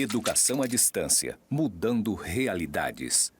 Educação à distância, mudando realidades.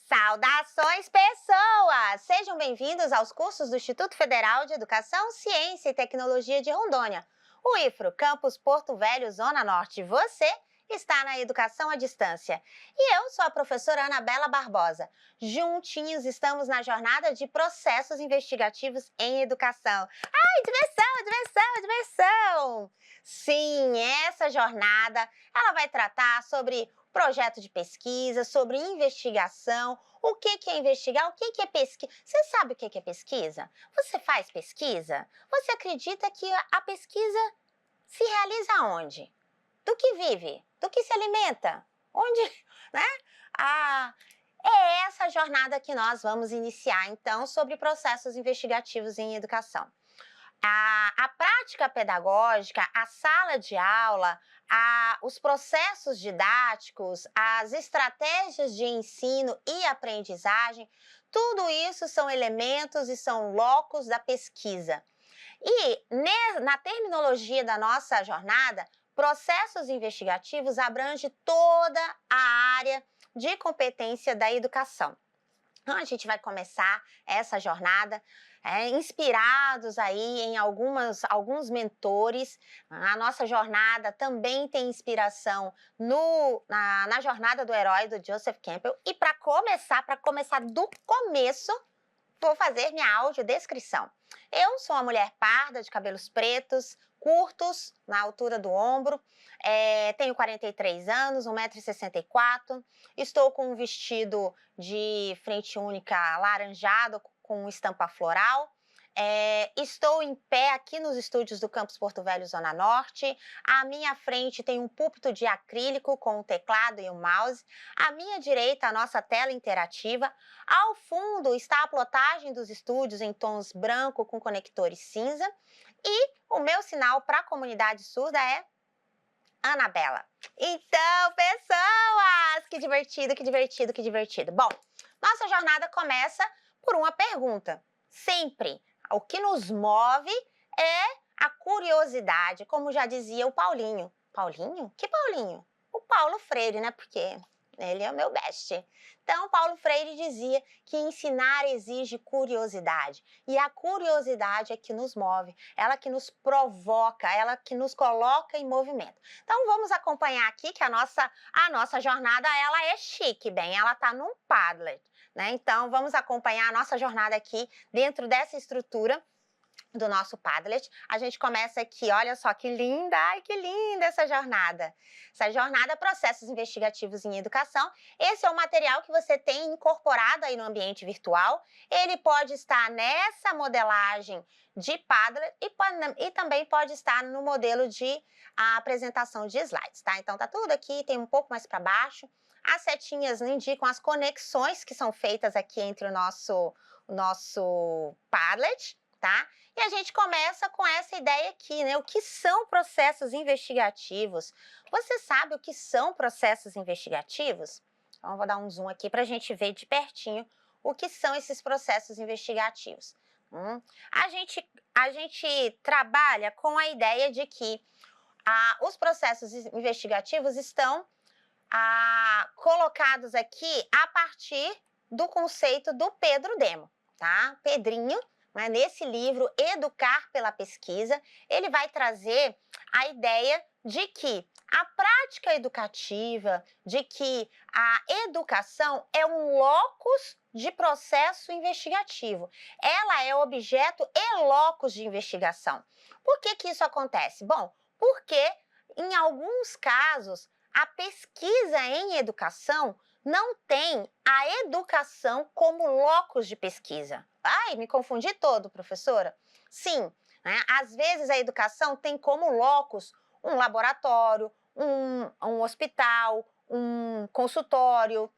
Saudações, pessoas! Sejam bem-vindos aos cursos do Instituto Federal de Educação, Ciência e Tecnologia de Rondônia, o IFRO, Campus Porto Velho, Zona Norte. Você está na Educação à Distância. E eu sou a professora Anabela Barbosa. Juntinhos estamos na jornada de processos investigativos em educação. Ai, diversão, diversão, diversão! Sim, essa jornada, ela vai tratar sobre projeto de pesquisa, sobre investigação. O que é investigar? O que é pesquisa? Você sabe o que é pesquisa? Você faz pesquisa? Você acredita que a pesquisa se realiza onde? Do que vive? Do que se alimenta? Onde, né? É essa jornada que nós vamos iniciar, então, sobre processos investigativos em educação. A prática pedagógica, a sala de aula, os processos didáticos, as estratégias de ensino e aprendizagem, tudo isso são elementos e são locos da pesquisa. E na terminologia da nossa jornada, processos investigativos abrange toda a área de competência da educação. Então, a gente vai começar essa jornada inspirados aí em alguns mentores. A nossa jornada também tem inspiração na jornada do herói do Joseph Campbell. E para começar do começo, vou fazer minha audiodescrição. Eu sou uma mulher parda, de cabelos pretos, curtos, na altura do ombro, tenho 43 anos, 1,64 m, estou com um vestido de frente única alaranjado, com estampa floral. Estou em pé aqui nos estúdios do Campus Porto Velho, Zona Norte. À minha frente tem um púlpito de acrílico com o teclado e o mouse. À minha direita, a nossa tela interativa. Ao fundo está a plotagem dos estúdios em tons branco com conectores cinza. E o meu sinal para a comunidade surda é Anabela. Então, pessoas, que divertido, que divertido, que divertido. Bom, nossa jornada começa por uma pergunta. Sempre. O que nos move é a curiosidade, como já dizia o Paulinho. Paulinho? Que Paulinho? O Paulo Freire, né? Porque ele é o meu best. Então, Paulo Freire dizia que ensinar exige curiosidade. E a curiosidade é que nos move, ela que nos provoca, ela que nos coloca em movimento. Então, vamos acompanhar aqui que a nossa jornada, ela é chique, bem, ela tá num Padlet, né? Então, vamos acompanhar a nossa jornada aqui dentro dessa estrutura do nosso Padlet. A gente começa aqui, olha só que linda, ai que linda essa jornada. Essa jornada Processos Investigativos em Educação. Esse é o material que você tem incorporado aí no ambiente virtual. Ele pode estar nessa modelagem de Padlet e também pode estar no modelo de apresentação de slides, tá? Então tá tudo aqui, tem um pouco mais para baixo. As setinhas indicam as conexões que são feitas aqui entre o nosso Padlet, tá? E a gente começa com essa ideia aqui, né? O que são processos investigativos? Você sabe o que são processos investigativos? Então, eu vou dar um zoom aqui para a gente ver de pertinho o que são esses processos investigativos. A gente trabalha com a ideia de que os processos investigativos estão colocados aqui a partir do conceito do Pedro Demo, tá? Pedrinho, né, nesse livro Educar pela Pesquisa, ele vai trazer a ideia de que a prática educativa, de que a educação é um locus de processo investigativo. Ela é objeto e locus de investigação. Por que isso acontece? Bom, porque em alguns casos a pesquisa em educação não tem a educação como locus de pesquisa. Ai, me confundi todo, professora. Sim, né? Às vezes a educação tem como locus um laboratório, um hospital, um consultório,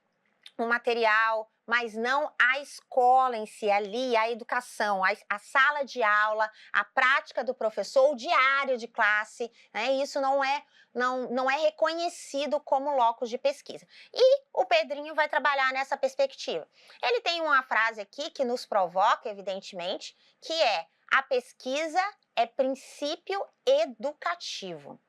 um material mas não a escola em si, ali, a educação, a sala de aula, a prática do professor, o diário de classe, né? Isso não é reconhecido como locus de pesquisa. E o Pedrinho vai trabalhar nessa perspectiva. Ele tem uma frase aqui que nos provoca, evidentemente, que é: a pesquisa é princípio educativo.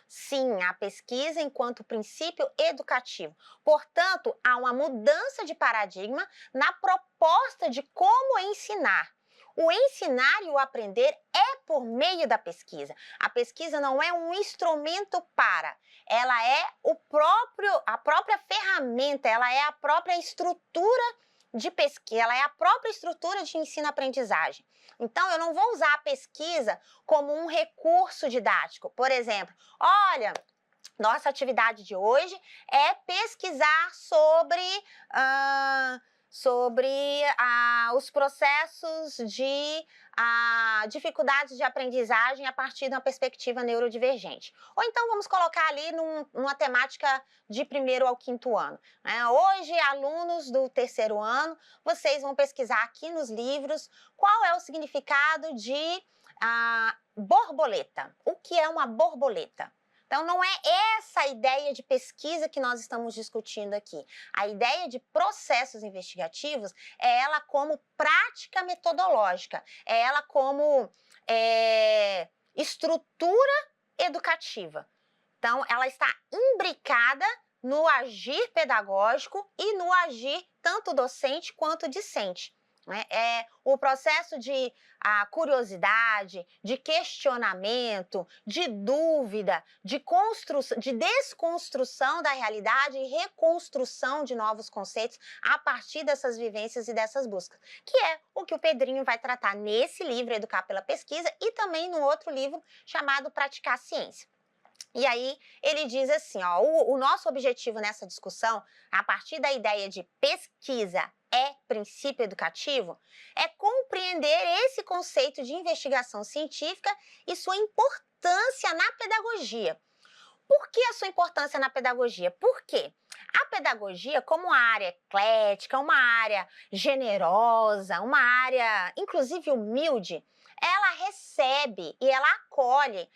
Sim, a pesquisa enquanto princípio educativo. Portanto, há uma mudança de paradigma na proposta de como ensinar. O ensinar e o aprender é por meio da pesquisa. A pesquisa não é um instrumento para, ela é a própria ferramenta, ela é a própria estrutura de pesquisa, ela é a própria estrutura de ensino-aprendizagem. Então, eu não vou usar a pesquisa como um recurso didático. Por exemplo, olha, nossa atividade de hoje é pesquisar sobre os processos de dificuldades de aprendizagem a partir de uma perspectiva neurodivergente. Ou então vamos colocar ali numa temática de 1º ao 5º ano. Né? Hoje, alunos do 3º ano, vocês vão pesquisar aqui nos livros qual é o significado de borboleta. O que é uma borboleta? Então, não é essa a ideia de pesquisa que nós estamos discutindo aqui. A ideia de processos investigativos é ela como prática metodológica, é ela como estrutura educativa. Então, ela está imbricada no agir pedagógico e no agir tanto docente quanto discente. É o processo de curiosidade, de questionamento, de dúvida, de desconstrução da realidade e reconstrução de novos conceitos a partir dessas vivências e dessas buscas, que é o que o Pedrinho vai tratar nesse livro, Educar pela Pesquisa, e também no outro livro chamado Praticar a Ciência. E aí ele diz assim, ó, o nosso objetivo nessa discussão, a partir da ideia de pesquisa é princípio educativo, é compreender esse conceito de investigação científica e sua importância na pedagogia. Por que a sua importância na pedagogia? Por quê? A pedagogia, como uma área eclética, uma área generosa, uma área, inclusive, humilde, ela recebe e ela acolhe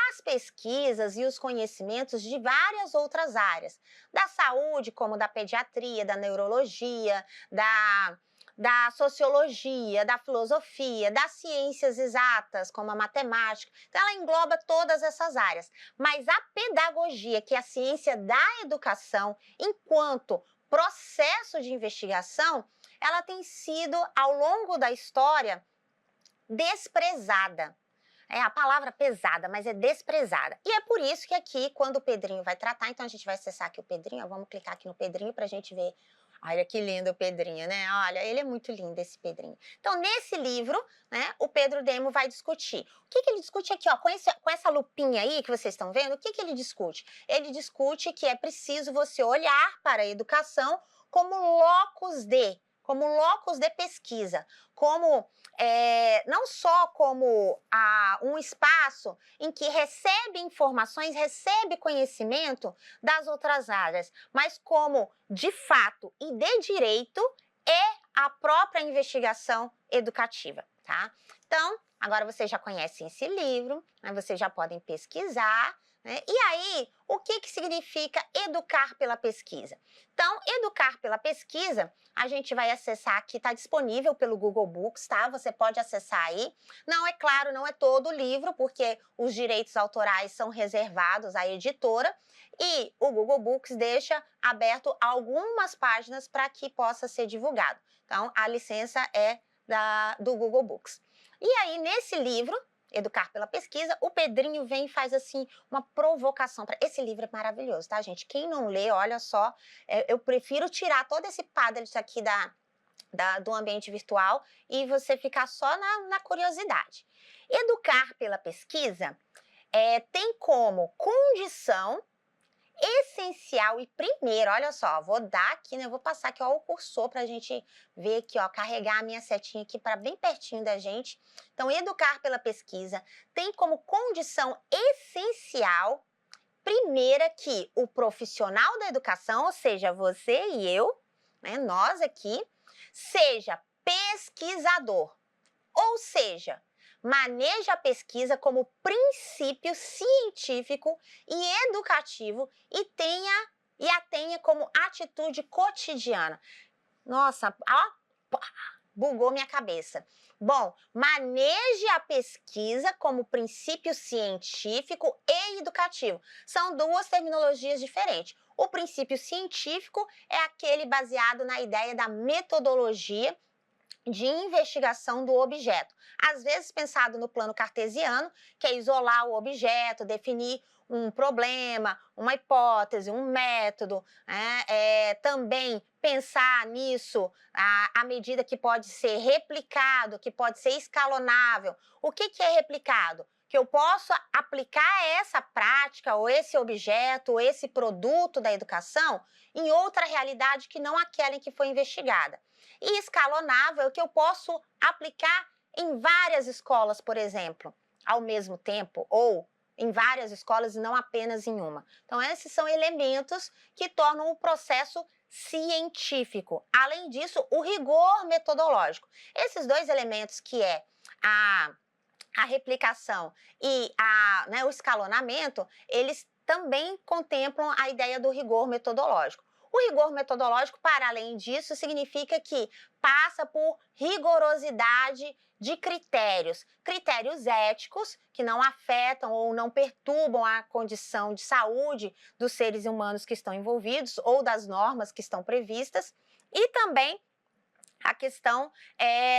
as pesquisas e os conhecimentos de várias outras áreas, da saúde, como da pediatria, da neurologia, da sociologia, da filosofia, das ciências exatas, como a matemática. Então, ela engloba todas essas áreas. Mas a pedagogia, que é a ciência da educação, enquanto processo de investigação, ela tem sido, ao longo da história, desprezada. É a palavra pesada, mas é desprezada. E é por isso que aqui, quando o Pedrinho vai tratar, então a gente vai acessar aqui o Pedrinho, vamos clicar aqui no Pedrinho para a gente ver. Olha que lindo o Pedrinho, né? Olha, ele é muito lindo, esse Pedrinho. Então, nesse livro, né, o Pedro Demo vai discutir. O que ele discute aqui, ó, com essa lupinha aí que vocês estão vendo, o que ele discute? Ele discute que é preciso você olhar para a educação como locus de pesquisa, como não só como um espaço em que recebe informações, recebe conhecimento das outras áreas, mas como, de fato e de direito, é a própria investigação educativa, tá? Então, agora vocês já conhecem esse livro, né? Vocês já podem pesquisar, né? E aí, o que significa educar pela pesquisa? Então, educar pela pesquisa, a gente vai acessar aqui, está disponível pelo Google Books, tá? Você pode acessar aí. Não, é claro, não é todo o livro, porque os direitos autorais são reservados à editora, e o Google Books deixa aberto algumas páginas para que possa ser divulgado. Então, a licença é do Google Books. E aí, nesse livro, Educar pela Pesquisa, o Pedrinho vem e faz assim uma provocação. Esse livro é maravilhoso, tá, gente? Quem não lê, olha só, eu prefiro tirar todo esse padrão aqui do ambiente virtual e você ficar só na curiosidade. Educar pela pesquisa tem como condição essencial e primeiro, olha só, vou dar aqui, né? Vou passar aqui, ó, o cursor para a gente ver aqui, ó, carregar a minha setinha aqui para bem pertinho da gente. Então, educar pela pesquisa tem como condição essencial, primeira, que o profissional da educação, ou seja, você e eu, né, nós aqui, Seja pesquisador, ou seja, maneje a pesquisa como princípio científico e educativo e a tenha como atitude cotidiana. Nossa, ó, bugou minha cabeça. Bom, maneje a pesquisa como princípio científico e educativo. São duas terminologias diferentes. O princípio científico é aquele baseado na ideia da metodologia de investigação do objeto. Às vezes pensado no plano cartesiano, que é isolar o objeto, definir um problema, uma hipótese, um método, também pensar nisso à medida que pode ser replicado, que pode ser escalonável. O que é replicado? Que eu posso aplicar essa prática, ou esse objeto, ou esse produto da educação em outra realidade que não aquela em que foi investigada. E escalonável é o que eu posso aplicar em várias escolas, por exemplo, ao mesmo tempo, ou em várias escolas e não apenas em uma. Então, esses são elementos que tornam o processo científico. Além disso, o rigor metodológico. Esses dois elementos, que é a replicação e o escalonamento, eles também contemplam a ideia do rigor metodológico. O rigor metodológico, para além disso, significa que passa por rigorosidade de critérios éticos que não afetam ou não perturbam a condição de saúde dos seres humanos que estão envolvidos ou das normas que estão previstas, e também a questão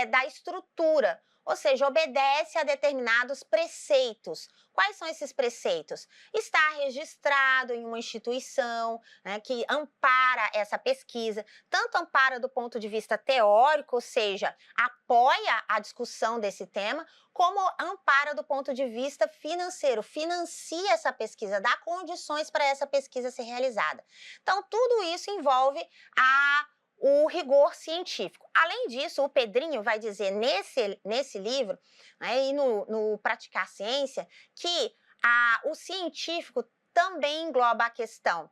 da estrutura, ou seja, obedece a determinados preceitos. Quais são esses preceitos? Está registrado em uma instituição, né, que ampara essa pesquisa, tanto ampara do ponto de vista teórico, ou seja, apoia a discussão desse tema, como ampara do ponto de vista financeiro, financia essa pesquisa, dá condições para essa pesquisa ser realizada. Então, tudo isso envolve o rigor científico. Além disso, o Pedrinho vai dizer nesse livro, né, e no Praticar Ciência, que o científico também engloba a questão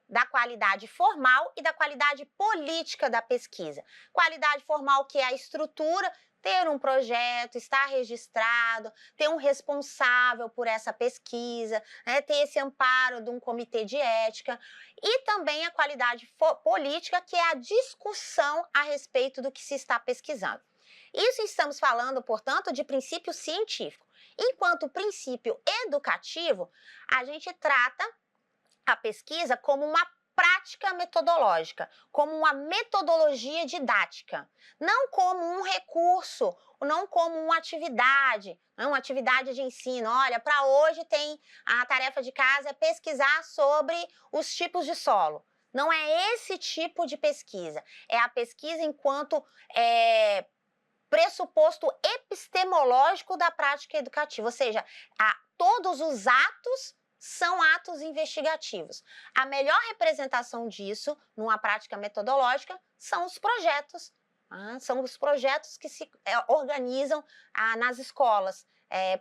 da qualidade formal e da qualidade política da pesquisa. Qualidade formal, que é a estrutura, ter um projeto, estar registrado, ter um responsável por essa pesquisa, né, ter esse amparo de um comitê de ética, e também a qualidade política, que é a discussão a respeito do que se está pesquisando. Isso estamos falando, portanto, de princípio científico. Enquanto princípio educativo, a gente trata a pesquisa como uma prática metodológica, como uma metodologia didática, não como um recurso, não como uma atividade de ensino. Olha, para hoje tem a tarefa de casa é pesquisar sobre os tipos de solo. Não é esse tipo de pesquisa, é a pesquisa enquanto pressuposto epistemológico da prática educativa, ou seja, todos os atos são atos investigativos. A melhor representação disso, numa prática metodológica, são os projetos. São os projetos que se organizam nas escolas.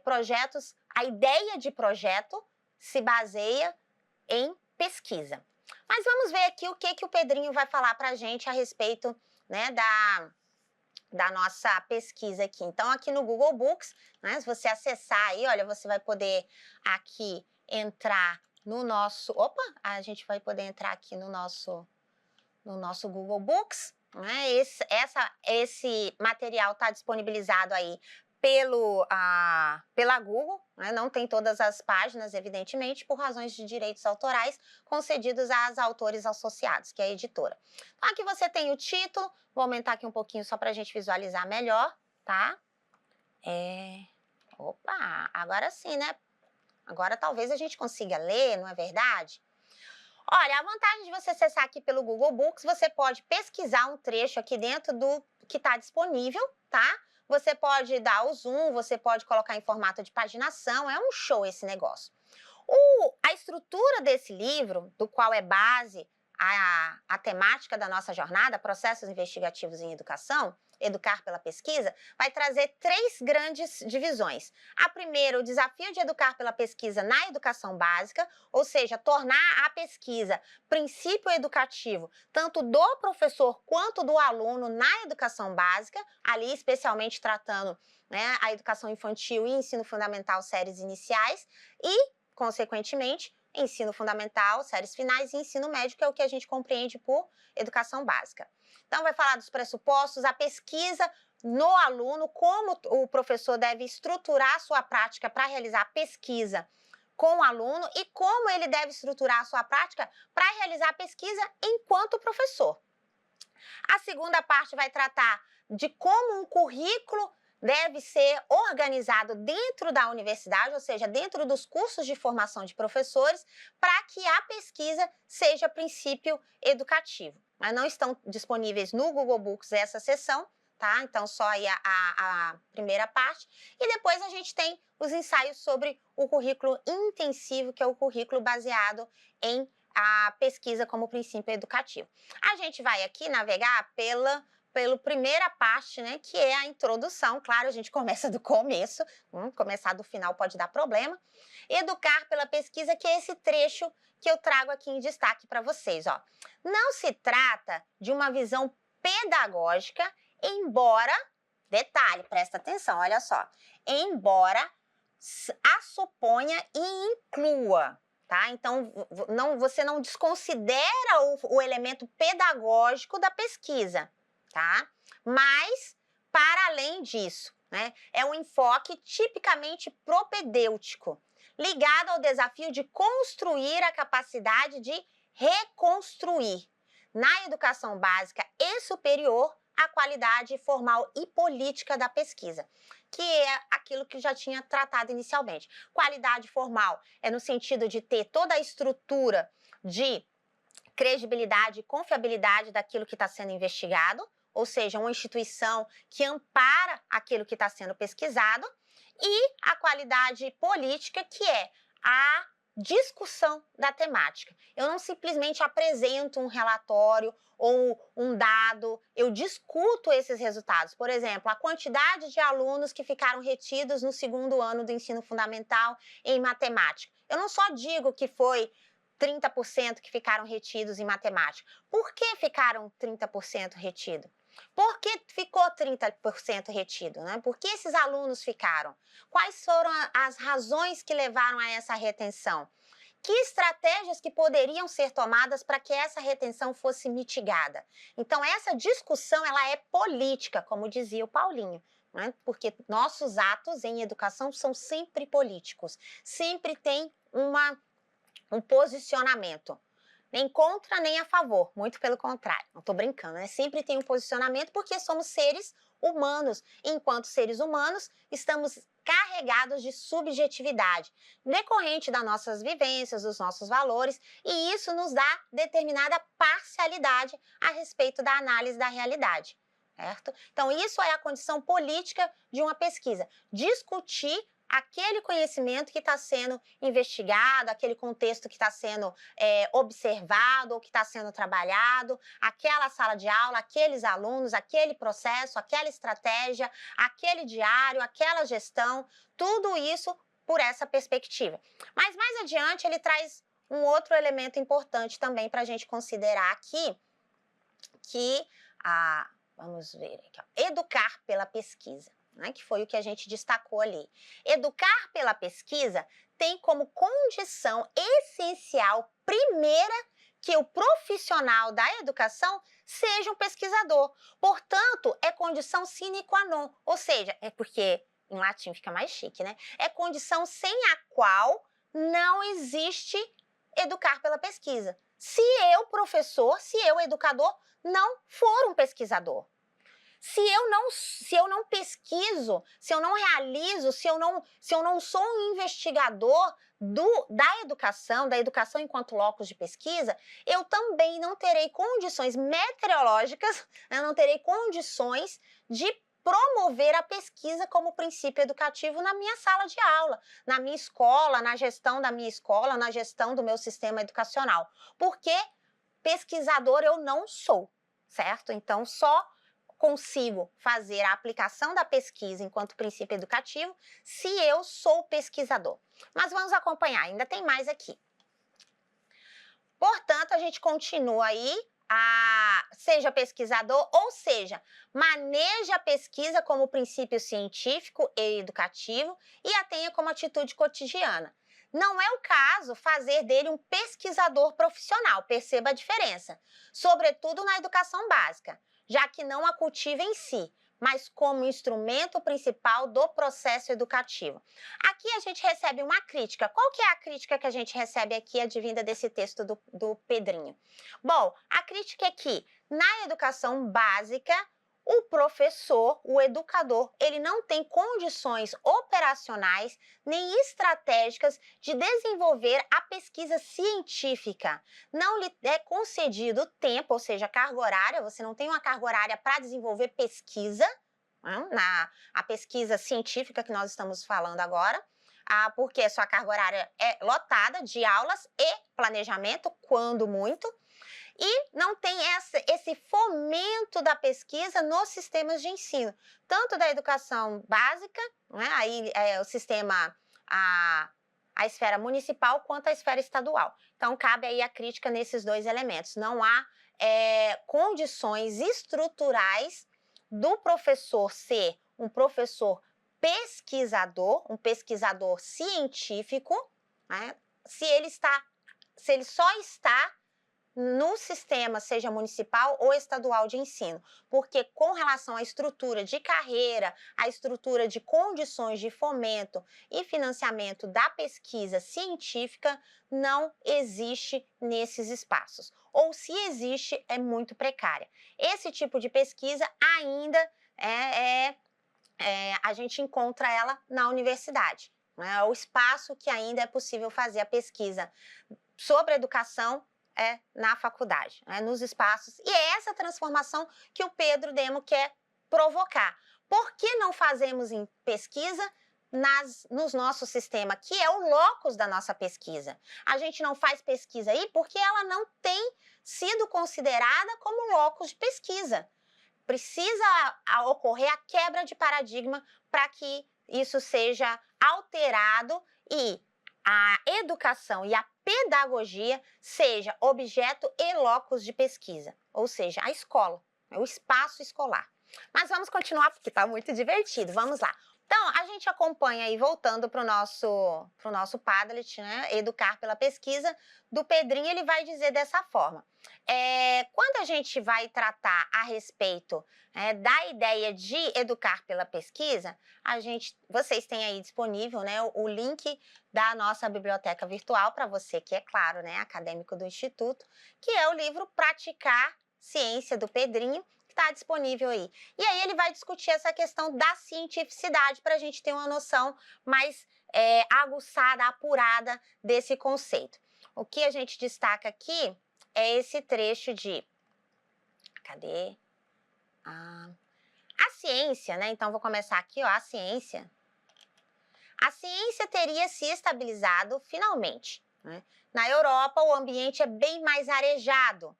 Projetos, a ideia de projeto se baseia em pesquisa. Mas vamos ver aqui o que o Pedrinho vai falar para a gente a respeito, né, da nossa pesquisa aqui. Então, aqui no Google Books, né, se você acessar aí, olha, você vai poder aqui entrar no nosso... Opa! A gente vai poder entrar aqui no nosso Google Books, né? Esse material está disponibilizado aí pela Google, né? Não tem todas as páginas, evidentemente, por razões de direitos autorais concedidos aos autores associados, que é a editora. Então, aqui você tem o título, vou aumentar aqui um pouquinho só para a gente visualizar melhor, tá? Opa, agora sim, né? Agora talvez a gente consiga ler, não é verdade? Olha, a vantagem de você acessar aqui pelo Google Books, você pode pesquisar um trecho aqui dentro do que está disponível, tá? Você pode dar o zoom, você pode colocar em formato de paginação, é um show esse negócio. A estrutura desse livro, do qual é base a temática da nossa jornada, Processos Investigativos em Educação, Educar pela Pesquisa, vai trazer 3 grandes divisões. A primeira, o desafio de educar pela pesquisa na educação básica, ou seja, tornar a pesquisa princípio educativo, tanto do professor quanto do aluno na educação básica, ali especialmente tratando, né, a educação infantil e ensino fundamental, séries iniciais, e, consequentemente, ensino fundamental, séries finais e ensino médio, que é o que a gente compreende por educação básica. Então, vai falar dos pressupostos, a pesquisa no aluno, como o professor deve estruturar a sua prática para realizar a pesquisa com o aluno e como ele deve estruturar a sua prática para realizar a pesquisa enquanto professor. A segunda parte vai tratar de como um currículo deve ser organizado dentro da universidade, ou seja, dentro dos cursos de formação de professores, para que a pesquisa seja princípio educativo. Mas não estão disponíveis no Google Books essa seção, tá? Então, só aí a primeira parte. E depois a gente tem os ensaios sobre o currículo intensivo, que é o currículo baseado em a pesquisa como princípio educativo. A gente vai aqui navegar pela primeira parte, né, que é a introdução. Claro, a gente começa do começo, começar do final pode dar problema. Educar pela pesquisa, que é esse trecho que eu trago aqui em destaque para vocês, ó. Não se trata de uma visão pedagógica, embora, detalhe, presta atenção, olha só, embora a suponha e inclua, tá? Então, você não desconsidera o elemento pedagógico da pesquisa, tá? Mas, para além disso, né, é um enfoque tipicamente propedêutico, ligado ao desafio de construir a capacidade de reconstruir, na educação básica e superior, a qualidade formal e política da pesquisa, que é aquilo que já tinha tratado inicialmente. Qualidade formal é no sentido de ter toda a estrutura de credibilidade e confiabilidade daquilo que está sendo investigado, ou seja, uma instituição que ampara aquilo que está sendo pesquisado, e a qualidade política, que é a discussão da temática. Eu não simplesmente apresento um relatório ou um dado, eu discuto esses resultados. Por exemplo, a quantidade de alunos que ficaram retidos no 2º ano do ensino fundamental em matemática. Eu não só digo que foi 30% que ficaram retidos em matemática. Por que ficaram 30% retidos? Por que ficou 30% retido, né? Por que esses alunos ficaram? Quais foram as razões que levaram a essa retenção? Que estratégias que poderiam ser tomadas para que essa retenção fosse mitigada? Então, essa discussão, ela é política, como dizia o Paulinho, né? Porque nossos atos em educação são sempre políticos, sempre tem um posicionamento. Nem contra, nem a favor, muito pelo contrário, não estou brincando, né? Sempre tem um posicionamento porque somos seres humanos. E enquanto seres humanos, estamos carregados de subjetividade, decorrente das nossas vivências, dos nossos valores, e isso nos dá determinada parcialidade a respeito da análise da realidade, certo? Então, isso é a condição política de uma pesquisa, discutir aquele conhecimento que está sendo investigado, aquele contexto que está sendo observado ou que está sendo trabalhado, aquela sala de aula, aqueles alunos, aquele processo, aquela estratégia, aquele diário, aquela gestão, tudo isso por essa perspectiva. Mas mais adiante ele traz um outro elemento importante também para a gente considerar aqui, que, vamos ver aqui, ó, educar pela pesquisa. Né, que foi o que a gente destacou ali. Educar pela pesquisa tem como condição essencial, primeira, que o profissional da educação seja um pesquisador. Portanto, é condição sine qua non, ou seja, é porque em latim fica mais chique, né? É condição sem a qual não existe educar pela pesquisa. Se eu, professor, se eu, educador, não for um pesquisador. Se eu não pesquiso, se eu não realizo, se eu não sou um investigador da educação enquanto locus de pesquisa, eu também não terei condições meteorológicas, eu não terei condições de promover a pesquisa como princípio educativo na minha sala de aula, na minha escola, na gestão da minha escola, na gestão do meu sistema educacional. Porque pesquisador eu não sou, certo? Então, só consigo fazer a aplicação da pesquisa enquanto princípio educativo se eu sou pesquisador. Mas vamos acompanhar, ainda tem mais aqui. Portanto, a gente continua aí, seja pesquisador, ou seja, maneja a pesquisa como princípio científico e educativo e a tenha como atitude cotidiana. Não é o caso fazer dele um pesquisador profissional, perceba a diferença, sobretudo na educação básica, já que não a cultiva em si, mas como instrumento principal do processo educativo. Aqui a gente recebe uma crítica. Qual que é a crítica que a gente recebe aqui, advinda desse texto do Pedrinho? Bom, a crítica é que na educação básica, o professor, o educador, ele não tem condições operacionais nem estratégicas de desenvolver a pesquisa científica. Não lhe é concedido tempo, ou seja, carga horária, você não tem uma carga horária para desenvolver pesquisa, a pesquisa científica que nós estamos falando agora, porque a sua carga horária é lotada de aulas e planejamento, quando muito, e não tem esse fomento da pesquisa nos sistemas de ensino, tanto da educação básica, né, aí o sistema, a esfera municipal, quanto a esfera estadual. Então, cabe aí a crítica nesses dois elementos. Não há condições estruturais do professor ser um professor pesquisador, um pesquisador científico, né, se ele só está no sistema, seja municipal ou estadual de ensino, porque com relação à estrutura de carreira, à estrutura de condições de fomento e financiamento da pesquisa científica, não existe nesses espaços. Ou se existe, é muito precária. Esse tipo de pesquisa ainda a gente encontra ela na universidade. É o espaço que ainda é possível fazer a pesquisa sobre educação na faculdade, nos espaços. E é essa transformação que o Pedro Demo quer provocar. Por que não fazemos em pesquisa no nosso sistema, que é o locus da nossa pesquisa? A gente não faz pesquisa aí porque ela não tem sido considerada como locus de pesquisa. Precisa ocorrer a quebra de paradigma para que isso seja alterado e a educação e a pedagogia seja objeto e locus de pesquisa, ou seja, a escola, o espaço escolar. Mas vamos continuar porque está muito divertido, vamos lá. Então, a gente acompanha aí, voltando para o nosso Padlet, né, Educar pela Pesquisa, do Pedrinho, ele vai dizer dessa forma. Quando a gente vai tratar a respeito da ideia de educar pela pesquisa, vocês têm aí disponível, né, o link da nossa biblioteca virtual para você que é, claro, né, acadêmico do Instituto, que é o livro Praticar Ciência, do Pedrinho, que está disponível aí. E aí ele vai discutir essa questão da cientificidade para a gente ter uma noção mais aguçada, apurada desse conceito. O que a gente destaca aqui é esse trecho de... Cadê? A ciência, né? Então, vou começar aqui, ó, a ciência. A ciência teria se estabilizado finalmente, né? Na Europa, o ambiente é bem mais arejado,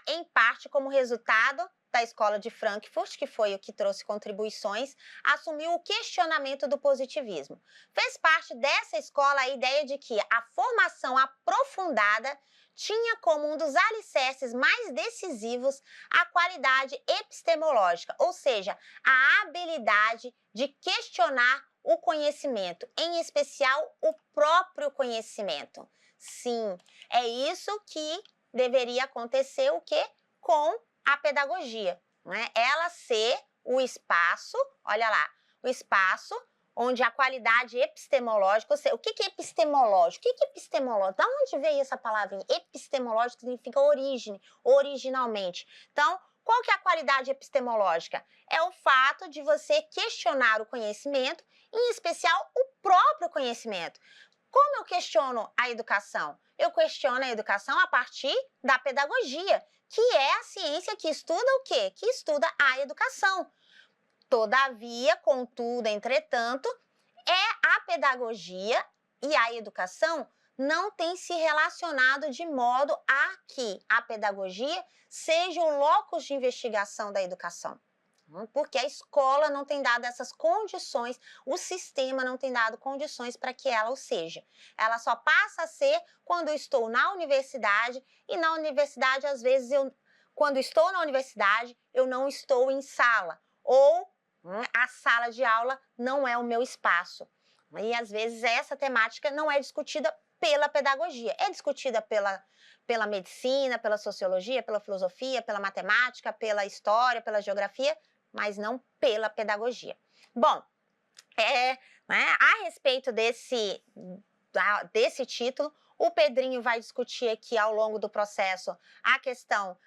em parte como resultado da Escola de Frankfurt, que foi o que trouxe contribuições, assumiu o questionamento do positivismo. Fez parte dessa escola a ideia de que a formação aprofundada tinha como um dos alicerces mais decisivos a qualidade epistemológica, ou seja, a habilidade de questionar o conhecimento, em especial o próprio conhecimento. Sim, é isso que deveria acontecer o quê? Com a pedagogia, né? Ela ser o espaço, olha lá, o espaço onde a qualidade epistemológica, ou seja, o que é epistemológico? O que é epistemológico? Da onde veio essa palavra? Epistemológico significa origem, originalmente. Então, qual que é a qualidade epistemológica? É o fato de você questionar o conhecimento, em especial o próprio conhecimento. Como eu questiono a educação? Eu questiono a educação a partir da pedagogia, que é a ciência que estuda o quê? Que estuda a educação. Todavia, contudo, entretanto, a pedagogia e a educação não tem se relacionado de modo a que a pedagogia seja o locus de investigação da educação. Porque a escola não tem dado essas condições, o sistema não tem dado condições para que ela o seja. Ela só passa a ser quando eu estou na universidade, e na universidade, às vezes, quando estou na universidade, eu não estou em sala, ou a sala de aula não é o meu espaço. E, às vezes, essa temática não é discutida pela pedagogia, é discutida pela medicina, pela sociologia, pela filosofia, pela matemática, pela história, pela geografia, mas não pela pedagogia. Bom, a respeito desse título, o Pedrinho vai discutir aqui ao longo do processo a questão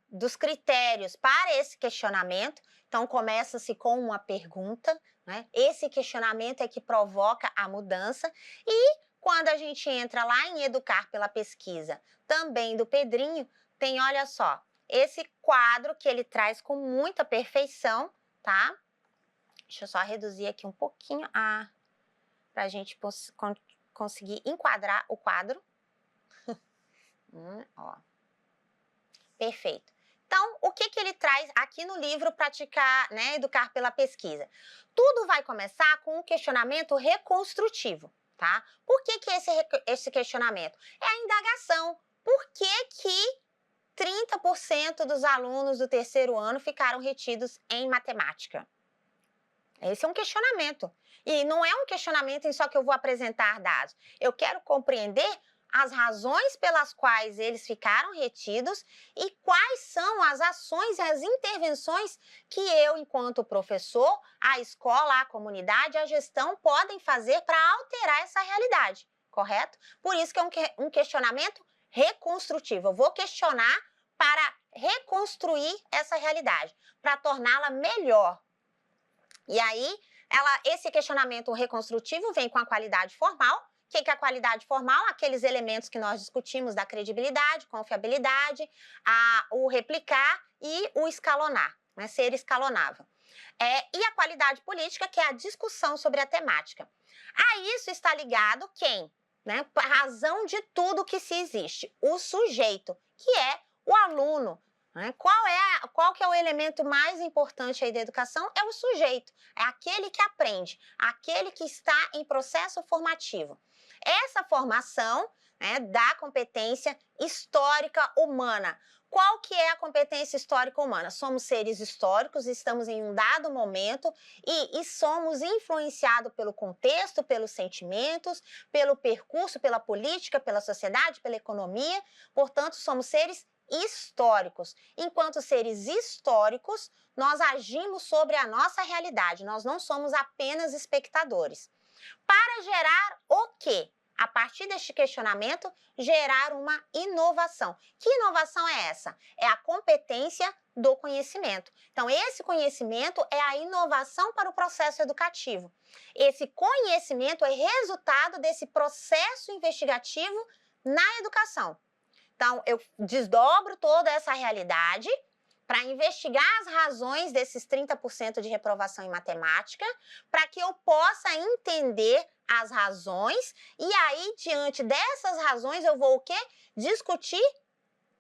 dos critérios para esse questionamento. Então, começa-se com uma pergunta, né? Esse questionamento é que provoca a mudança. E quando a gente entra lá em Educar pela Pesquisa, também do Pedrinho, tem, olha só, esse quadro que ele traz com muita perfeição, tá? Deixa eu só reduzir aqui um pouquinho para a gente conseguir enquadrar o quadro. Ó. Perfeito. Então, o que ele traz aqui no livro Praticar, né, Educar pela Pesquisa? Tudo vai começar com um questionamento reconstrutivo, tá? Por que esse questionamento? É a indagação. Por que 30% dos alunos do terceiro ano ficaram retidos em matemática? Esse é um questionamento. E não é um questionamento em só que eu vou apresentar dados. Eu quero compreender as razões pelas quais eles ficaram retidos e quais são as ações e as intervenções que eu, enquanto professor, a escola, a comunidade, a gestão podem fazer para alterar essa realidade, correto? Por isso que é um questionamento reconstrutivo. Eu vou questionar para reconstruir essa realidade, para torná-la melhor. E aí, esse questionamento reconstrutivo vem com a qualidade formal. O que é a qualidade formal? Aqueles elementos que nós discutimos da credibilidade, confiabilidade, o replicar e o escalonar, né? Ser escalonável. E a qualidade política, que é a discussão sobre a temática. A isso está ligado quem? Né? A razão de tudo que se existe, o sujeito, que é o aluno. Né? Qual que é o elemento mais importante aí da educação? É o sujeito, é aquele que aprende, aquele que está em processo formativo. Essa formação, né, da competência histórica humana. Qual que é a competência histórica humana? Somos seres históricos, estamos em um dado momento e somos influenciados pelo contexto, pelos sentimentos, pelo percurso, pela política, pela sociedade, pela economia. Portanto, somos seres históricos. Enquanto seres históricos, nós agimos sobre a nossa realidade, nós não somos apenas espectadores. Para gerar o quê? A partir deste questionamento, gerar uma inovação. Que inovação é essa? É a competência do conhecimento. Então, esse conhecimento é a inovação para o processo educativo. Esse conhecimento é resultado desse processo investigativo na educação. Então, eu desdobro toda essa realidade para investigar as razões desses 30% de reprovação em matemática, para que eu possa entender as razões e aí, diante dessas razões, eu vou o quê? Discutir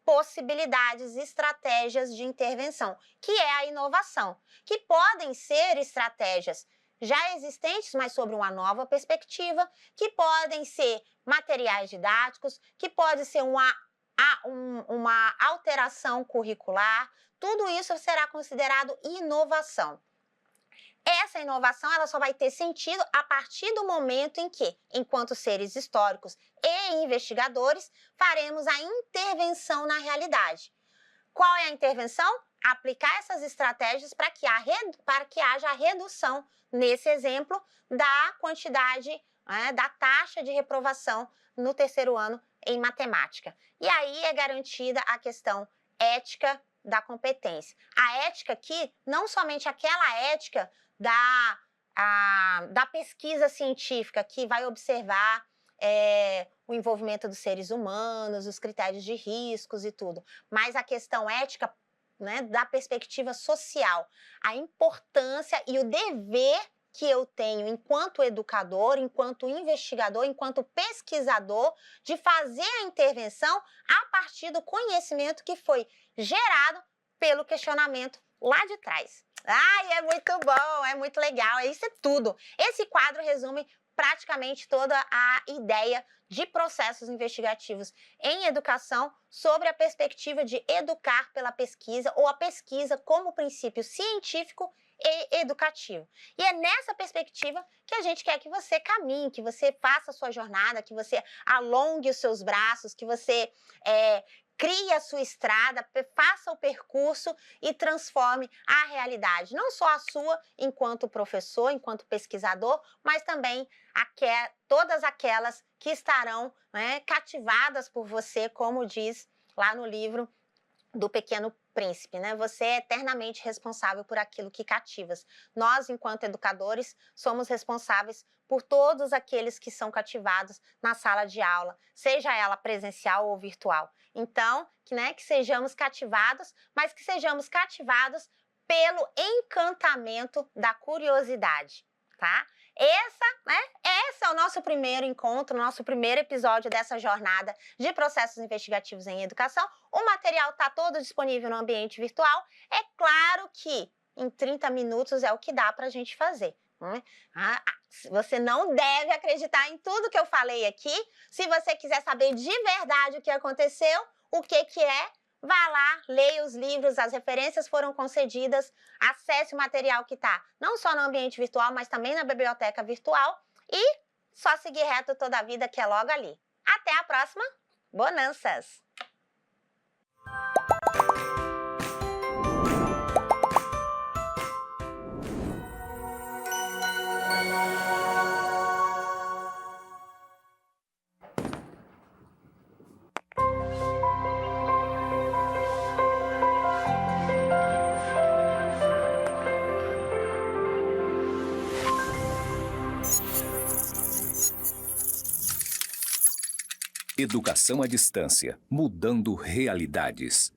possibilidades, estratégias de intervenção, que é a inovação, que podem ser estratégias já existentes, mas sobre uma nova perspectiva, que podem ser materiais didáticos, que pode ser uma alteração curricular. Tudo isso será considerado inovação. Essa inovação ela só vai ter sentido a partir do momento em que, enquanto seres históricos e investigadores, faremos a intervenção na realidade. Qual é a intervenção? Aplicar essas estratégias para que haja a redução, nesse exemplo, da quantidade, da taxa de reprovação no terceiro ano em matemática. E aí é garantida a questão ética da competência. A ética aqui, não somente aquela ética da pesquisa científica que vai observar o envolvimento dos seres humanos, os critérios de riscos e tudo, mas a questão ética, né, da perspectiva social, a importância e o dever que eu tenho enquanto educador, enquanto investigador, enquanto pesquisador, de fazer a intervenção a partir do conhecimento que foi gerado pelo questionamento lá de trás. Ai, é muito bom, é muito legal, isso é tudo. Esse quadro resume praticamente toda a ideia de processos investigativos em educação sobre a perspectiva de educar pela pesquisa ou a pesquisa como princípio científico e educativo. E é nessa perspectiva que a gente quer que você caminhe, que você faça a sua jornada, que você alongue os seus braços, que você crie a sua estrada, faça o percurso e transforme a realidade, não só a sua enquanto professor, enquanto pesquisador, mas também todas aquelas que estarão, né, cativadas por você, como diz lá no livro do Pequeno Príncipe, né? Você é eternamente responsável por aquilo que cativas. Nós, enquanto educadores, somos responsáveis por todos aqueles que são cativados na sala de aula, seja ela presencial ou virtual. Então, que sejamos cativados, mas que sejamos cativados pelo encantamento da curiosidade, tá? Esse é o nosso primeiro encontro, nosso primeiro episódio dessa jornada de processos investigativos em educação. O material está todo disponível no ambiente virtual. É claro que em 30 minutos é o que dá para a gente fazer. Né? Você não deve acreditar em tudo que eu falei aqui. Se você quiser saber de verdade o que aconteceu, o que é, vá lá, leia os livros, as referências foram concedidas, acesse o material que está não só no ambiente virtual, mas também na biblioteca virtual e só seguir reto toda a vida que é logo ali. Até a próxima, bonanças! Educação à distância, mudando realidades.